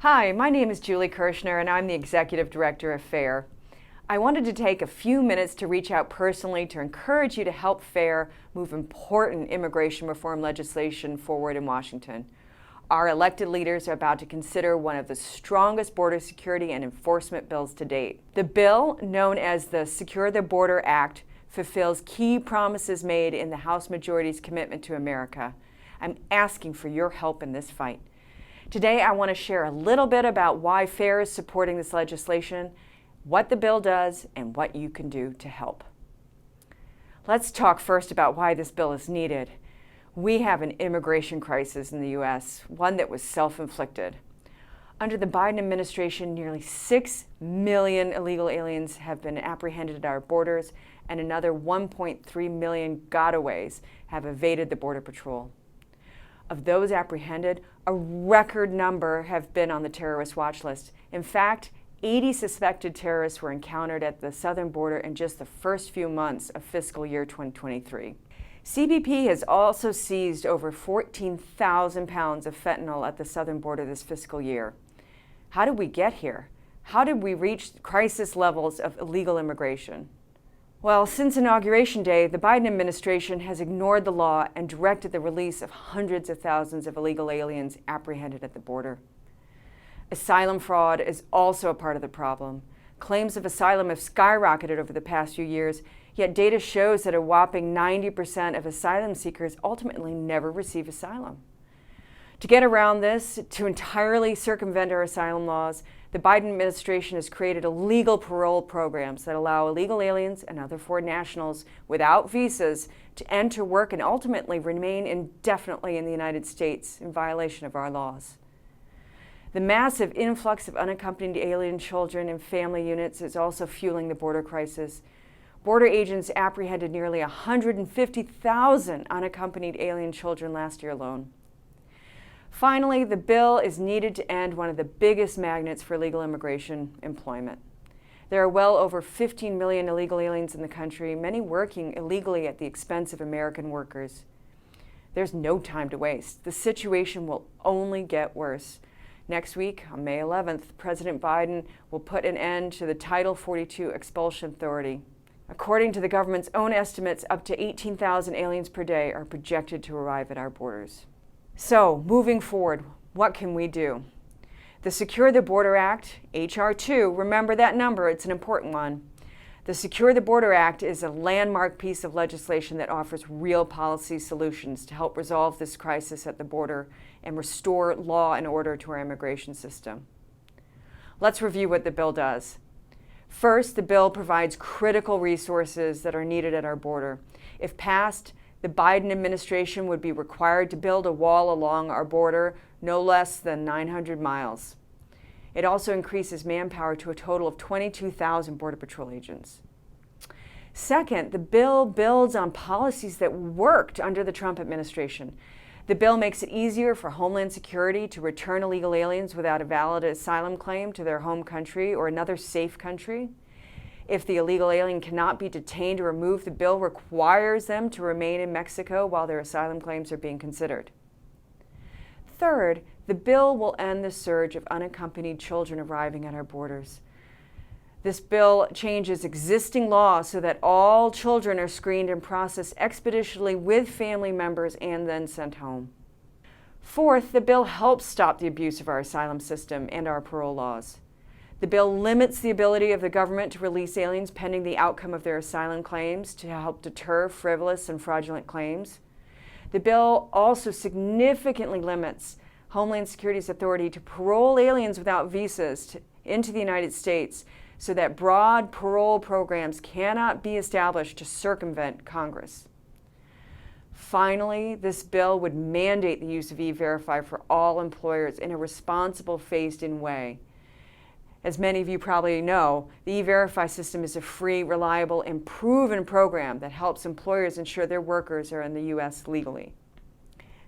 Hi, my name is Julie Kirshner and I'm the Executive Director of FAIR. I wanted to take a few minutes to reach out personally to encourage you to help FAIR move important immigration reform legislation forward in Washington. Our elected leaders are about to consider one of the strongest border security and enforcement bills to date. The bill, known as the Secure the Border Act, fulfills key promises made in the House Majority's commitment to America. I'm asking for your help in this fight. Today, I want to share a little bit about why FAIR is supporting this legislation, what the bill does, and what you can do to help. Let's talk first about why this bill is needed. We have an immigration crisis in the U.S., one that was self-inflicted. Under the Biden administration, nearly 6 million illegal aliens have been apprehended at our borders, and another 1.3 million gotaways have evaded the Border Patrol. Of those apprehended, a record number have been on the terrorist watch list. In fact, 80 suspected terrorists were encountered at the southern border in just the first few months of fiscal year 2023. CBP has also seized over 14,000 pounds of fentanyl at the southern border this fiscal year. How did we get here? How did we reach crisis levels of illegal immigration? Well, since Inauguration Day, the Biden administration has ignored the law and directed the release of hundreds of thousands of illegal aliens apprehended at the border. Asylum fraud is also a part of the problem. Claims of asylum have skyrocketed over the past few years, yet data shows that a whopping 90% of asylum seekers ultimately never receive asylum. To get around this, to entirely circumvent our asylum laws, the Biden administration has created illegal parole programs that allow illegal aliens and other foreign nationals without visas to enter, work, and ultimately remain indefinitely in the United States in violation of our laws. The massive influx of unaccompanied alien children and family units is also fueling the border crisis. Border agents apprehended nearly 150,000 unaccompanied alien children last year alone. Finally, the bill is needed to end one of the biggest magnets for illegal immigration: employment. There are well over 15 million illegal aliens in the country, many working illegally at the expense of American workers. There's no time to waste. The situation will only get worse. Next week, on May 11th, President Biden will put an end to the Title 42 expulsion authority. According to the government's own estimates, up to 18,000 aliens per day are projected to arrive at our borders. So, moving forward, what can we do? The Secure the Border Act, H.R. 2, remember that number, it's an important one. The Secure the Border Act is a landmark piece of legislation that offers real policy solutions to help resolve this crisis at the border and restore law and order to our immigration system. Let's review what the bill does. First, the bill provides critical resources that are needed at our border. If passed, the Biden administration would be required to build a wall along our border no less than 900 miles. It also increases manpower to a total of 22,000 Border Patrol agents. Second, the bill builds on policies that worked under the Trump administration. The bill makes it easier for Homeland Security to return illegal aliens without a valid asylum claim to their home country or another safe country. If the illegal alien cannot be detained or removed, the bill requires them to remain in Mexico while their asylum claims are being considered. Third, the bill will end the surge of unaccompanied children arriving at our borders. This bill changes existing laws so that all children are screened and processed expeditiously with family members and then sent home. Fourth, the bill helps stop the abuse of our asylum system and our parole laws. The bill limits the ability of the government to release aliens pending the outcome of their asylum claims to help deter frivolous and fraudulent claims. The bill also significantly limits Homeland Security's authority to parole aliens without visas into the United States so that broad parole programs cannot be established to circumvent Congress. Finally, this bill would mandate the use of E-Verify for all employers in a responsible, phased-in way. As many of you probably know, the E-Verify system is a free, reliable, and proven program that helps employers ensure their workers are in the U.S. legally.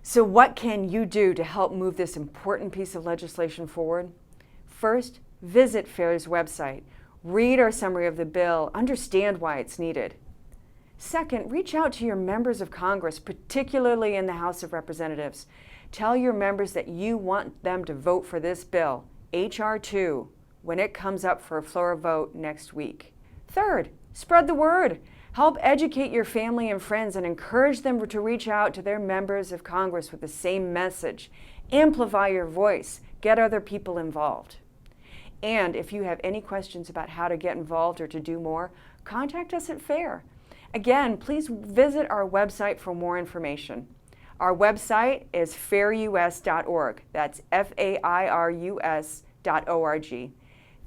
So what can you do to help move this important piece of legislation forward? First, visit FAIR's website. Read our summary of the bill. Understand why it's needed. Second, reach out to your members of Congress, particularly in the House of Representatives. Tell your members that you want them to vote for this bill. H.R. 2 when it comes up for a floor vote next week. Third, spread the word. Help educate your family and friends and encourage them to reach out to their members of Congress with the same message. Amplify your voice. Get other people involved. And if you have any questions about how to get involved or to do more, contact us at FAIR. Again, please visit our website for more information. Our website is fairus.org. That's FAIRUS.org.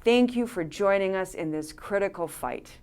Thank you for joining us in this critical fight.